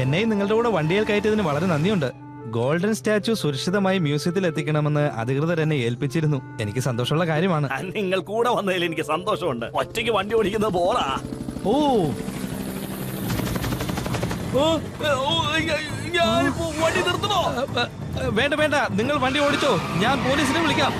എന്നെയും നിങ്ങളുടെ കൂടെ വണ്ടിയിൽ കയറ്റിയതിന് വളരെ നന്ദിയുണ്ട്. ഗോൾഡൻ സ്റ്റാച്യു സുരക്ഷിതമായി മ്യൂസിയത്തിൽ എത്തിക്കണമെന്ന് അധികൃതർ എന്നെ ഏൽപ്പിച്ചിരുന്നു. എനിക്ക് സന്തോഷമുള്ള കാര്യമാണ്. നിങ്ങൾ കൂടെ വന്നതിൽ എനിക്ക് സന്തോഷമുണ്ട്. ഒറ്റയ്ക്ക് വണ്ടി ഓടിക്കുന്നത് ബോറാ. ഓ വണ്ടി നിർത്തണോ? വേണ്ട വേണ്ട, നിങ്ങൾ വണ്ടി ഓടിച്ചോ, ഞാൻ പോലീസിനെ വിളിക്കാം.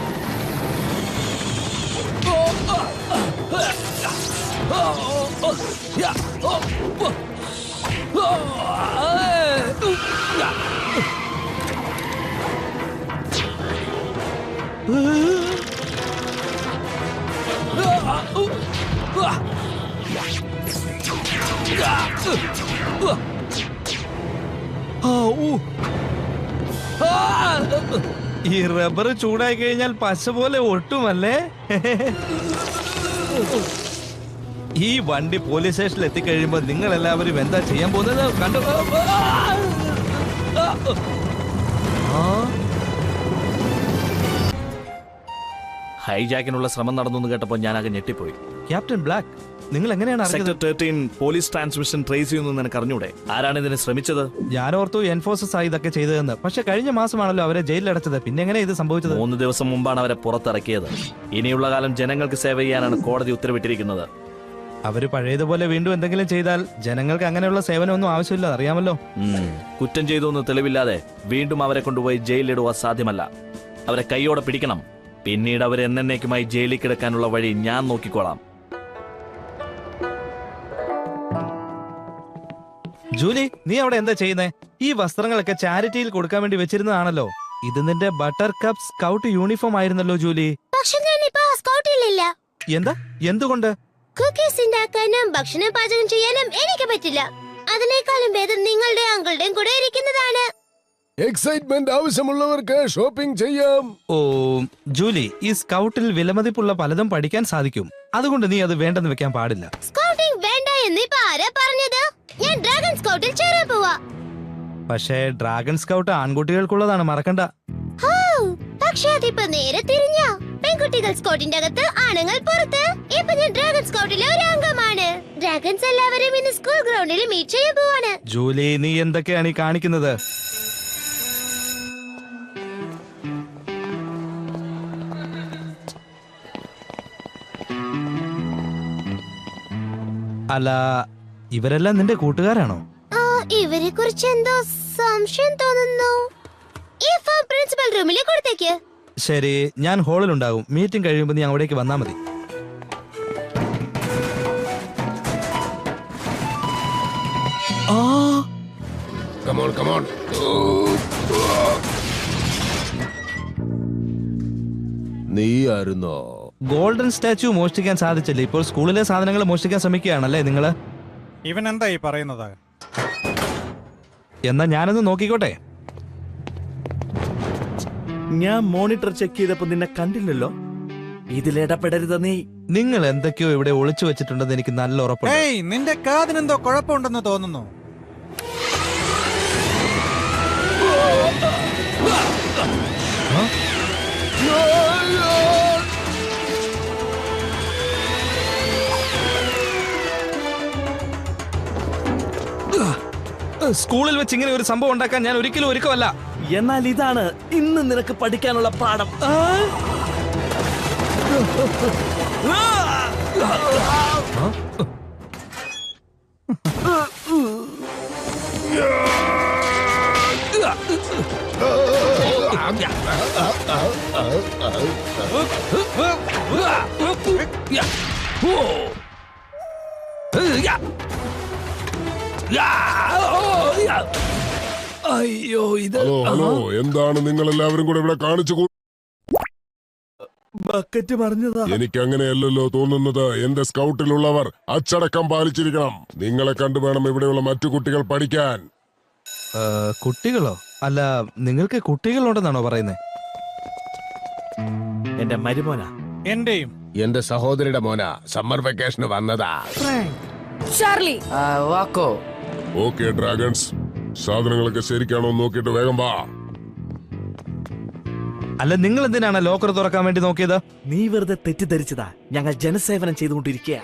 ഈ റബ്ബർ ചൂടായി കഴിഞ്ഞാൽ പശ പോലെ ഒട്ടുമല്ലേ? ഈ വണ്ടി പോലീസ് സ്റ്റേഷനിൽ എത്തിക്കഴിയുമ്പോ നിങ്ങൾ എല്ലാവരും എന്താ ചെയ്യാൻ പോകുന്നത് കണ്ടോ? ഹൈജാക്കിനുള്ള ശ്രമം നടന്നു കേട്ടപ്പോൾ ഞാനാകെ ഞെട്ടിപ്പോയി. ക്യാപ്റ്റൻ ബ്ലാക്ക്, നിങ്ങൾ എങ്ങനെയാണ് സെക്ടർ 13 പോലീസ് ട്രാൻസ്മിഷൻ ട്രേസ് ചെയ്യുന്നു നിനക്ക് അറിഞ്ഞൂടെ? ആരാണ് ഇതിന് ശ്രമിച്ചത്? ഞാൻ ഓർത്തു എൻഫോഴ്സസ് ആയി ഇതൊക്കെ ചെയ്തതെന്ന്. പക്ഷെ കഴിഞ്ഞ മാസമാണല്ലോ അവരെ ജയിലിൽ അടച്ചത്. പിന്നെ എങ്ങനെ ഇത് സംഭവിച്ചത്? 3 ദിവസം മുമ്പാണ് അവരെ പുറത്തിറക്കിയത്. ഇനിയുള്ള കാലം ജനങ്ങൾക്ക് സേവ ചെയ്യാനാണ് കോടതി ഉത്തരവിട്ടിരിക്കുന്നത്. അവര് പഴയതുപോലെ വീണ്ടും എന്തെങ്കിലും ചെയ്താൽ ജനങ്ങൾക്ക് അങ്ങനെയുള്ള സേവനമൊന്നും ആവശ്യമില്ല, അറിയാമല്ലോ. കുറ്റം ചെയ്തു എന്ന് തെളിവില്ലാതെ വീണ്ടും അവരെ കൊണ്ടുപോയി ജയിലിലിടുക സാധ്യമല്ല. അവരെ കൈയോടെ പിടിക്കണം. പിന്നീട് അവരെ എന്നേക്കുമായി ജയിലിൽ കിടക്കാനുള്ള വഴി ഞാൻ നോക്കിക്കോളാം. ജൂലി, നീ അവിടെ എന്താ ചെയ്യുന്നേ? ഈ വസ്ത്രങ്ങളൊക്കെ ചാരിറ്റിയിൽ കൊടുക്കാൻ വേണ്ടി വെച്ചിരുന്നതാണല്ലോ. ഇത് നിന്റെ ബട്ടർ കപ്പ് സ്കൗട്ട് യൂണിഫോം ആയിരുന്നല്ലോ ജൂലി. പക്ഷെ ഞാനിപ്പോ സ്കൗട്ടിലില്ല. എന്താ? എന്തുകൊണ്ട്? കുക്കീസ് ഉണ്ടാക്കാനും ഭക്ഷണം പാചകം ചെയ്യാനും എനിക്ക് പറ്റില്ല. അതിനേക്കാളും ഭേദം നിങ്ങളുടെ അങ്കിളുടെയും കൂടെ ഇരിക്കുന്നതാണ്. എക്സൈറ്റ്മെന്റ് ആവശ്യമുള്ളവർക്ക് ഷോപ്പിംഗ് ചെയ്യാം. ഓ ജൂലി, ഈ സ്കൗട്ടിൽ വിലമതിപ്പുള്ള പലതും പഠിക്കാൻ സാധിക്കും. അതുകൊണ്ട് നീ അത് വേണ്ടെന്ന് വെക്കാൻ പാടില്ല. സ്കൗട്ടിംഗ് വേണ്ട എന്ന് ഇപ്പൊ ആരാ പറഞ്ഞത്? ഞാൻ ഡ്രാഗൺ സ്കൗട്ടിൽ ചേരാൻ പോവാ. പക്ഷേ ഡ്രാഗൺ സ്കൗട്ട് ആൺകുട്ടികൾക്കുള്ളതാണ്, മറക്കണ്ട. പക്ഷെ അതിപ്പോ നേരെ തിരിഞ്ഞ. പെൺകുട്ടികൾ സ്കൗട്ടിന്റെ അകത്ത്, ആണുങ്ങൾ പുറത്ത്. ഇപ്പൊ ഞാൻ ഡ്രാഗൺ സ്കൗട്ടിലെ ഒരു അംഗമാണ്. ഡ്രാഗൺസ് എല്ലാവരും ഇന്ന് സ്കൂൾ ഗ്രൗണ്ടിൽ മീറ്റ് ചെയ്യാൻ പോവാണ്. ജൂലി, നീ എന്തൊക്കെയാണ് ഈ കാണിക്കുന്നത്? അല്ല, ഇവരെല്ലാം നിന്റെ കൂട്ടുകാരാണോ? ഇവരെ കുറിച്ച് എന്തോ സംശയം തോന്നുന്നു. ഈ ഫോം പ്രിൻസിപ്പൽ റൂമിലേക്ക് കൊടുത്തേക്ക്. ശരി, ഞാൻ ഹാളിൽ ഉണ്ടാകും. മീറ്റിംഗ് കഴിയുമ്പോൾ നീ അങ്ങോട്ടേക്ക് വന്നാ മതി. നീ ആയിരുന്നോ? ഗോൾഡൻ സ്റ്റാച്യു മോഷ്ടിക്കാൻ സാധിച്ചില്ല. ഇപ്പോൾ സ്കൂളിലെ സാധനങ്ങൾ മോഷ്ടിക്കാൻ ശ്രമിക്കുകയാണല്ലേ നിങ്ങള്? ഇവൻ എന്താ ഈ പറയുന്നത്? എന്നാ ഞാനൊന്ന് നോക്കിക്കോട്ടെ. ഞാൻ മോണിറ്റർ ചെക്ക് ചെയ്തപ്പോ നിന്നെ കണ്ടില്ലല്ലോ. ഇതിലിടപെടരുത് നീ. നിങ്ങൾ എന്തൊക്കെയോ ഇവിടെ ഒളിച്ചു വെച്ചിട്ടുണ്ടെന്ന് എനിക്ക് നല്ല ഉറപ്പുണ്ട്. ഏയ്, നിന്റെ കാതിനെന്തോ കുഴപ്പമുണ്ടെന്ന് തോന്നുന്നു. സ്കൂളിൽ വെച്ച് ഇങ്ങനെ ഒരു സംഭവം ഉണ്ടാക്കാൻ ഞാൻ ഒരിക്കലും ഒരുക്കമല്ല. എന്നാൽ ഇതാണ് ഇന്ന് നിനക്ക് പഠിക്കാനുള്ള പാഠം. അയ്യോ, ഇത് ഹലോ, എന്താണ് നിങ്ങൾ എല്ലാവരും കൂടെ ഇവിടെ കാണിച്ചു? ബക്കറ്റ് പറഞ്ഞതാ. എനിക്ക് അങ്ങനെയല്ലല്ലോ തോന്നുന്നത്. എന്റെ സ്കൗട്ടിലുള്ളവർ അച്ചടക്കം പാലിച്ചിരിക്കണം. നിങ്ങളെ കണ്ടു വേണം ഇവിടെയുള്ള മറ്റു കുട്ടികൾ പഠിക്കാൻ. കുട്ടികളോ? അല്ല, നിങ്ങൾക്ക് കുട്ടികളുണ്ടെന്നാണോ പറയുന്നത്? എന്റെ മരുമോനാ. എന്റെയും. എന്റെ സഹോദരിയുടെ മോന സമ്മർ വെക്കേഷന് വന്നതാ. ചാർലി. വാക്കോ. ഓക്കെ ഡ്രാഗൺസ്, സാധനങ്ങളൊക്കെ ശരിക്കാണോ നോക്കിയിട്ട് വേഗം വാ. അല്ല, നിങ്ങൾ എന്തിനാണ് ലോക്കർ തുറക്കാൻ വേണ്ടി നോക്കിയത്? നീ വെറുതെ തെറ്റിദ്ധരിച്ചതാ. ഞങ്ങൾ ജനസേവനം ചെയ്തുകൊണ്ടിരിക്കുക.